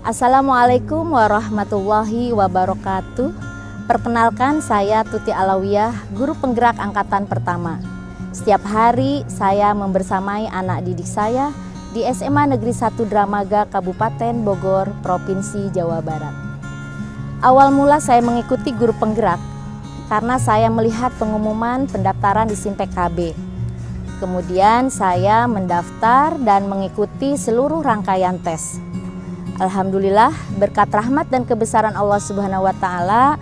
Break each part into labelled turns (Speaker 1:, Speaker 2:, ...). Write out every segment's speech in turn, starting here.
Speaker 1: Assalamualaikum warahmatullahi wabarakatuh. Perkenalkan, saya Tuti Alawiyah, guru penggerak angkatan pertama. Setiap hari saya membersamai anak didik saya di SMA Negeri 1 Dramaga, Kabupaten Bogor, Provinsi Jawa Barat. Awal mula saya mengikuti guru penggerak karena saya melihat pengumuman pendaftaran di SIM PKB. Kemudian saya mendaftar dan mengikuti seluruh rangkaian tes. Alhamdulillah, berkat rahmat dan kebesaran Allah Subhanahu wa Ta'ala,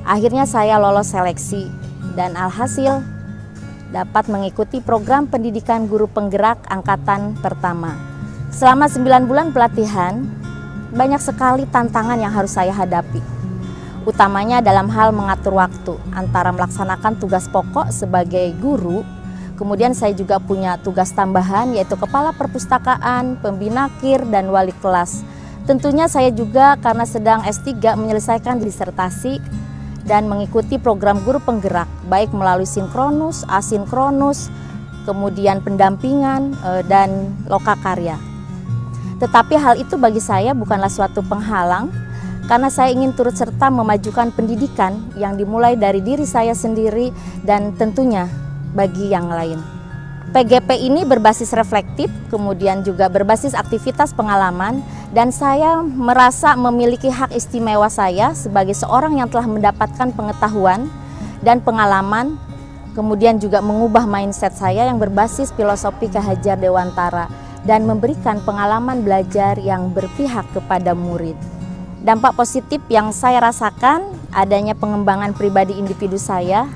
Speaker 1: akhirnya saya lolos seleksi dan alhasil dapat mengikuti program pendidikan guru penggerak angkatan pertama. Selama 9 bulan pelatihan, banyak sekali tantangan yang harus saya hadapi, utamanya dalam hal mengatur waktu antara melaksanakan tugas pokok sebagai guru. Kemudian saya juga punya tugas tambahan, yaitu kepala perpustakaan, pembina KIR, dan wali kelas. Tentunya saya juga karena sedang S3 menyelesaikan disertasi dan mengikuti program guru penggerak, baik melalui sinkronus, asinkronus, kemudian pendampingan, dan lokakarya. Tetapi hal itu bagi saya bukanlah suatu penghalang, karena saya ingin turut serta memajukan pendidikan yang dimulai dari diri saya sendiri dan tentunya bagi yang lain. PGP ini berbasis reflektif, kemudian juga berbasis aktivitas pengalaman, dan saya merasa memiliki hak istimewa saya sebagai seorang yang telah mendapatkan pengetahuan dan pengalaman, kemudian juga mengubah mindset saya yang berbasis filosofi Ki Hajar Dewantara dan memberikan pengalaman belajar yang berpihak kepada murid. Dampak positif yang saya rasakan adanya pengembangan pribadi individu saya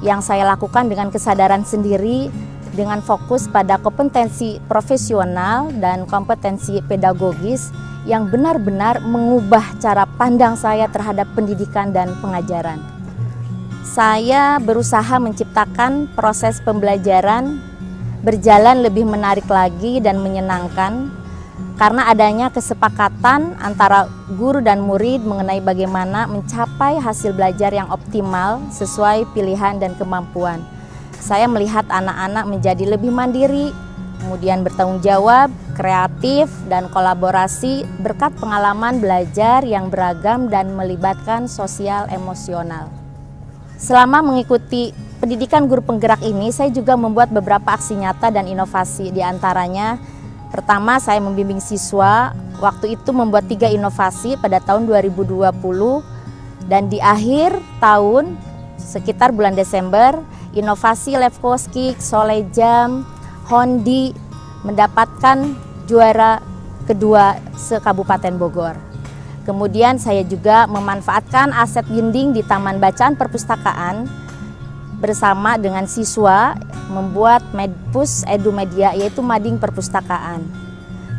Speaker 1: yang saya lakukan dengan kesadaran sendiri, dengan fokus pada kompetensi profesional dan kompetensi pedagogis yang benar-benar mengubah cara pandang saya terhadap pendidikan dan pengajaran. Saya berusaha menciptakan proses pembelajaran berjalan lebih menarik lagi dan menyenangkan karena adanya kesepakatan antara guru dan murid mengenai bagaimana mencapai hasil belajar yang optimal sesuai pilihan dan kemampuan. Saya melihat anak-anak menjadi lebih mandiri, kemudian bertanggung jawab, kreatif, dan kolaborasi berkat pengalaman belajar yang beragam dan melibatkan sosial emosional. Selama mengikuti pendidikan guru penggerak ini, saya juga membuat beberapa aksi nyata dan inovasi. Di antaranya, pertama saya membimbing siswa, waktu itu membuat 3 inovasi pada tahun 2020, dan di akhir tahun, sekitar bulan Desember, inovasi Levkoski, Solejam, Hondi mendapatkan juara kedua se-Kabupaten Bogor. Kemudian saya juga memanfaatkan aset dinding di Taman Bacaan Perpustakaan bersama dengan siswa membuat Medpus Edu Media, yaitu mading perpustakaan.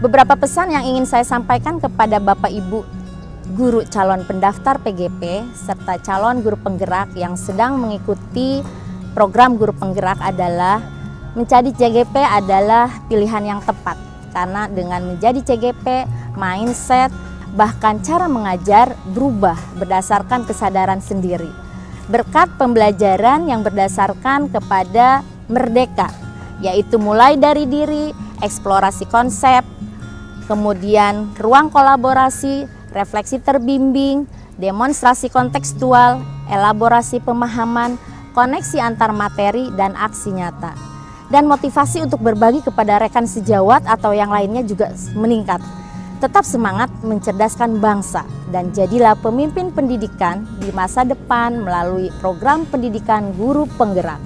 Speaker 1: Beberapa pesan yang ingin saya sampaikan kepada Bapak Ibu guru calon pendaftar PGP serta calon guru penggerak yang sedang mengikuti program guru penggerak adalah menjadi CGP adalah pilihan yang tepat, karena dengan menjadi CGP, mindset bahkan cara mengajar berubah berdasarkan kesadaran sendiri. Berkat pembelajaran yang berdasarkan kepada merdeka, yaitu mulai dari diri, eksplorasi konsep, kemudian ruang kolaborasi, refleksi terbimbing, demonstrasi kontekstual, elaborasi pemahaman, koneksi antar materi dan aksi nyata. Dan motivasi untuk berbagi kepada rekan sejawat atau yang lainnya juga meningkat. Tetap semangat mencerdaskan bangsa dan jadilah pemimpin pendidikan di masa depan melalui program pendidikan guru penggerak.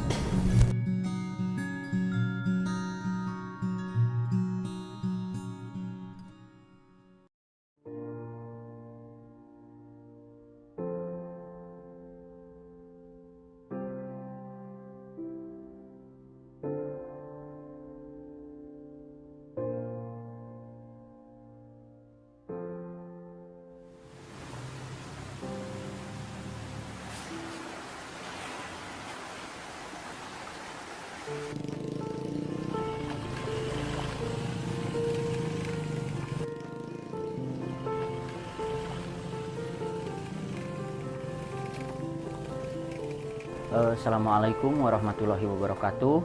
Speaker 2: Assalamualaikum warahmatullahi wabarakatuh.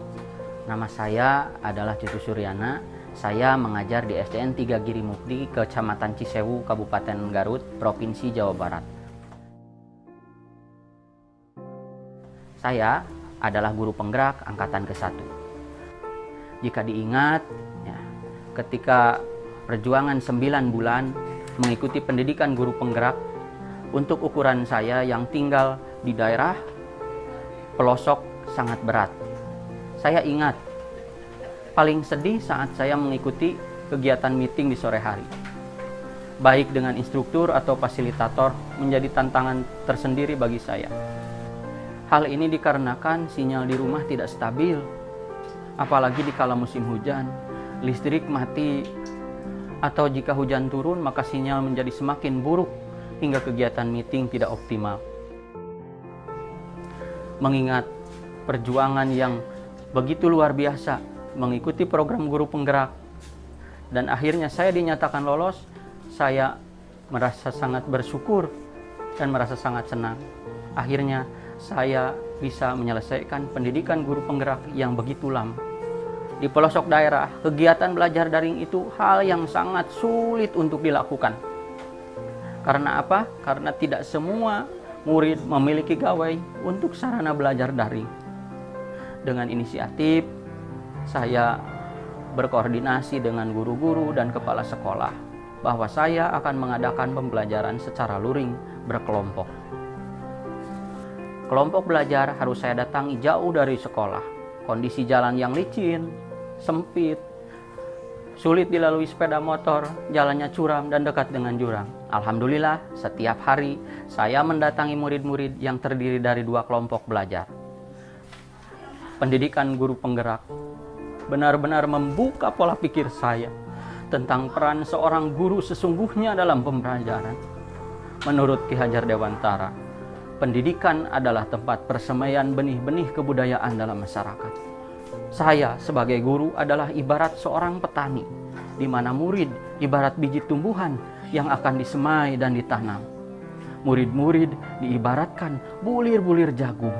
Speaker 2: Nama saya adalah Citu Suryana. Saya mengajar di SDN 3 Giri Mukti, Kecamatan Cisewu, Kabupaten Garut, Provinsi Jawa Barat. Saya adalah guru penggerak angkatan ke-1. Jika diingat, ya, ketika perjuangan 9 bulan mengikuti pendidikan guru penggerak, untuk ukuran saya yang tinggal di daerah pelosok sangat berat. Saya ingat paling sedih saat saya mengikuti kegiatan meeting di sore hari. Baik dengan instruktur atau fasilitator menjadi tantangan tersendiri bagi saya. Hal ini dikarenakan sinyal di rumah tidak stabil. Apalagi di kala musim hujan, listrik mati, atau jika hujan turun maka sinyal menjadi semakin buruk hingga kegiatan meeting tidak optimal. Mengingat perjuangan yang begitu luar biasa mengikuti program guru penggerak dan akhirnya saya dinyatakan lolos, saya merasa sangat bersyukur dan merasa sangat senang. Akhirnya saya bisa menyelesaikan pendidikan guru penggerak yang begitu lama. Di pelosok daerah, kegiatan belajar daring itu hal yang sangat sulit untuk dilakukan. Karena apa? Karena tidak semua murid memiliki gawai untuk sarana belajar daring. Dengan inisiatif, saya berkoordinasi dengan guru-guru dan kepala sekolah bahwa saya akan mengadakan pembelajaran secara luring berkelompok. Kelompok belajar harus saya datangi jauh dari sekolah. Kondisi jalan yang licin, sempit, sulit dilalui sepeda motor, jalannya curam dan dekat dengan jurang. Alhamdulillah, setiap hari saya mendatangi murid-murid yang terdiri dari 2 kelompok belajar. Pendidikan guru penggerak benar-benar membuka pola pikir saya tentang peran seorang guru sesungguhnya dalam pembelajaran. Menurut Ki Hajar Dewantara, pendidikan adalah tempat persemaian benih-benih kebudayaan dalam masyarakat. Saya sebagai guru adalah ibarat seorang petani, di mana murid ibarat biji tumbuhan yang akan disemai dan ditanam. Murid-murid diibaratkan bulir-bulir jagung.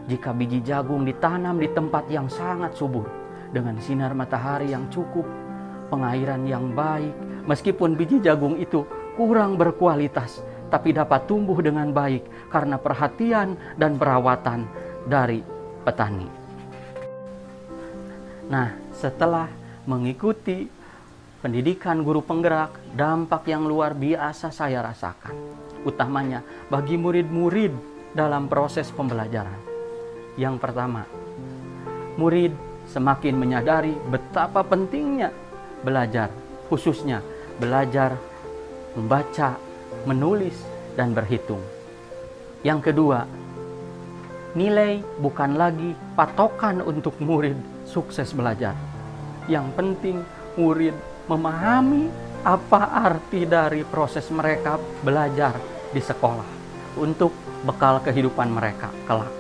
Speaker 2: Jika biji jagung ditanam di tempat yang sangat subur, dengan sinar matahari yang cukup, pengairan yang baik, meskipun biji jagung itu kurang berkualitas, tapi dapat tumbuh dengan baik karena perhatian dan perawatan dari petani. Nah, setelah mengikuti pendidikan guru penggerak, dampak yang luar biasa saya rasakan. Utamanya bagi murid-murid dalam proses pembelajaran. Yang pertama, murid semakin menyadari betapa pentingnya belajar, khususnya belajar membaca, menulis, dan berhitung. Yang kedua, nilai bukan lagi patokan untuk murid sukses belajar. Yang penting murid memahami apa arti dari proses mereka belajar di sekolah untuk bekal kehidupan mereka kelak.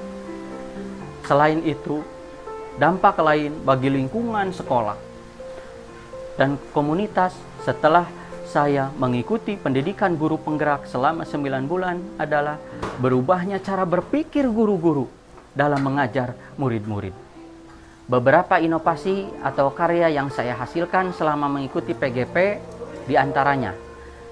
Speaker 2: Selain itu, dampak lain bagi lingkungan sekolah dan komunitas setelah saya mengikuti pendidikan guru penggerak selama 9 bulan adalah berubahnya cara berpikir guru-guru dalam mengajar murid-murid. Beberapa inovasi atau karya yang saya hasilkan selama mengikuti PGP diantaranya.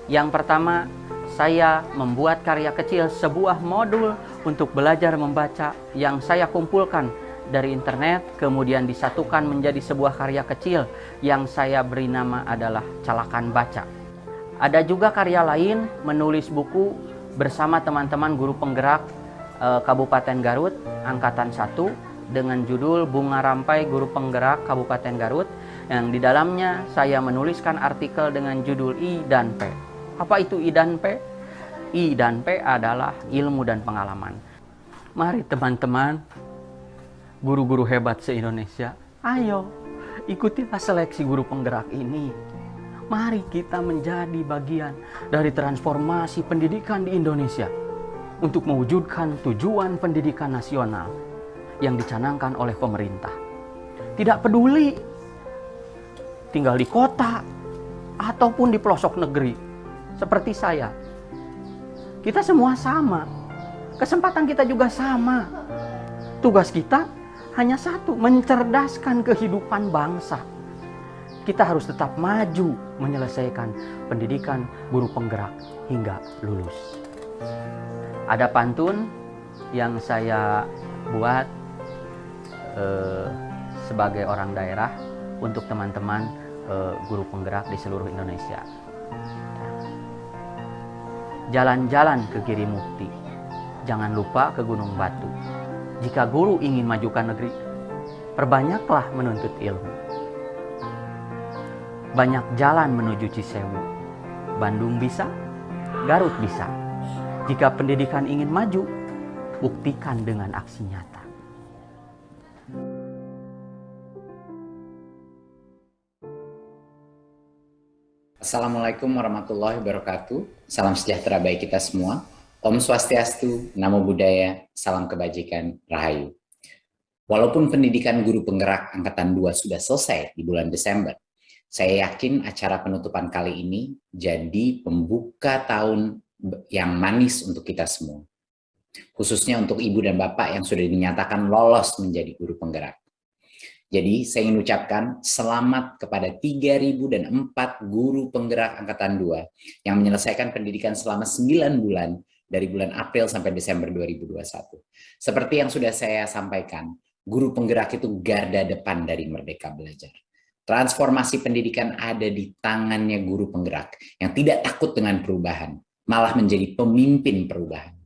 Speaker 2: Yang pertama, saya membuat karya kecil sebuah modul untuk belajar membaca yang saya kumpulkan dari internet, kemudian disatukan menjadi sebuah karya kecil yang saya beri nama adalah Calakan Baca. Ada juga karya lain, menulis buku bersama teman-teman guru penggerak Kabupaten Garut, Angkatan 1, dengan judul Bunga Rampai Guru Penggerak Kabupaten Garut, yang di dalamnya saya menuliskan artikel dengan judul I dan P. Apa itu I dan P? I dan P adalah ilmu dan pengalaman. Mari teman-teman, guru-guru hebat se-Indonesia, ayo ikutilah seleksi guru penggerak ini. Mari kita menjadi bagian dari transformasi pendidikan di Indonesia untuk mewujudkan tujuan pendidikan nasional yang dicanangkan oleh pemerintah. Tidak peduli tinggal di kota ataupun di pelosok negeri seperti saya. Kita semua sama. Kesempatan kita juga sama. Tugas kita hanya satu, mencerdaskan kehidupan bangsa. Kita harus tetap maju menyelesaikan pendidikan guru penggerak hingga lulus. Ada pantun yang saya buat sebagai orang daerah untuk teman-teman guru penggerak di seluruh Indonesia. Jalan-jalan ke Girimukti, jangan lupa ke Gunung Batu. Jika guru ingin majukan negeri, perbanyaklah menuntut ilmu. Banyak jalan menuju Cisewu. Bandung bisa, Garut bisa. Jika pendidikan ingin maju, buktikan dengan aksi nyata.
Speaker 3: Assalamualaikum warahmatullahi wabarakatuh. Salam sejahtera bagi kita semua. Om Swastiastu, Namo Buddhaya, salam kebajikan, Rahayu. Walaupun pendidikan guru penggerak Angkatan 2 sudah selesai di bulan Desember, saya yakin acara penutupan kali ini jadi pembuka tahun yang manis untuk kita semua. Khususnya untuk ibu dan bapak yang sudah dinyatakan lolos menjadi guru penggerak. Jadi saya ingin ucapkan selamat kepada 3.004 guru penggerak Angkatan 2 yang menyelesaikan pendidikan selama 9 bulan dari bulan April sampai Desember 2021. Seperti yang sudah saya sampaikan, guru penggerak itu garda depan dari Merdeka Belajar. Transformasi pendidikan ada di tangannya guru penggerak yang tidak takut dengan perubahan, malah menjadi pemimpin perubahan.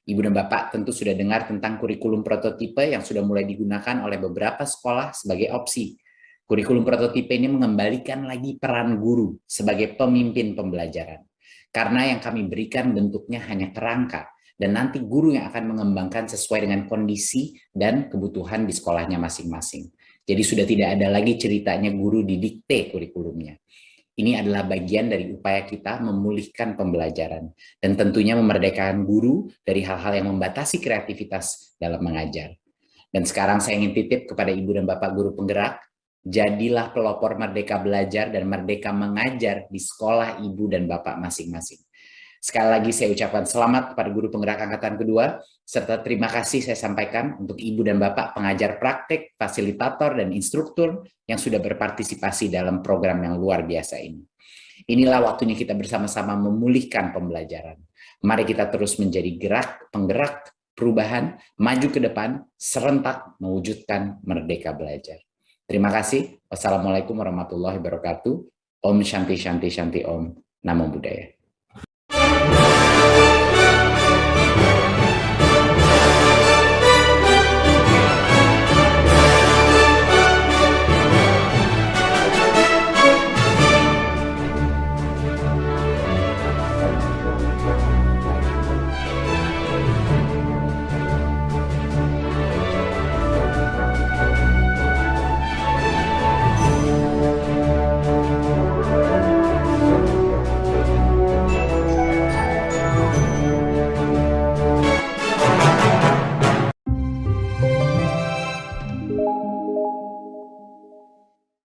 Speaker 3: Ibu dan Bapak tentu sudah dengar tentang kurikulum prototipe yang sudah mulai digunakan oleh beberapa sekolah sebagai opsi. Kurikulum prototipe ini mengembalikan lagi peran guru sebagai pemimpin pembelajaran. Karena yang kami berikan bentuknya hanya kerangka, dan nanti guru yang akan mengembangkan sesuai dengan kondisi dan kebutuhan di sekolahnya masing-masing. Jadi sudah tidak ada lagi ceritanya guru didikte kurikulumnya. Ini adalah bagian dari upaya kita memulihkan pembelajaran dan tentunya memerdekakan guru dari hal-hal yang membatasi kreativitas dalam mengajar. Dan sekarang saya ingin titip kepada ibu dan bapak guru penggerak, jadilah pelopor merdeka belajar dan merdeka mengajar di sekolah ibu dan bapak masing-masing. Sekali lagi saya ucapkan selamat kepada guru penggerak Angkatan kedua, serta terima kasih saya sampaikan untuk ibu dan bapak pengajar praktek, fasilitator, dan instruktur yang sudah berpartisipasi dalam program yang luar biasa ini. Inilah waktunya kita bersama-sama memulihkan pembelajaran. Mari kita terus menjadi penggerak perubahan, maju ke depan, serentak mewujudkan merdeka belajar. Terima kasih. Wassalamualaikum warahmatullahi wabarakatuh. Om Shanti Shanti Shanti Om. Namo Buddhaya.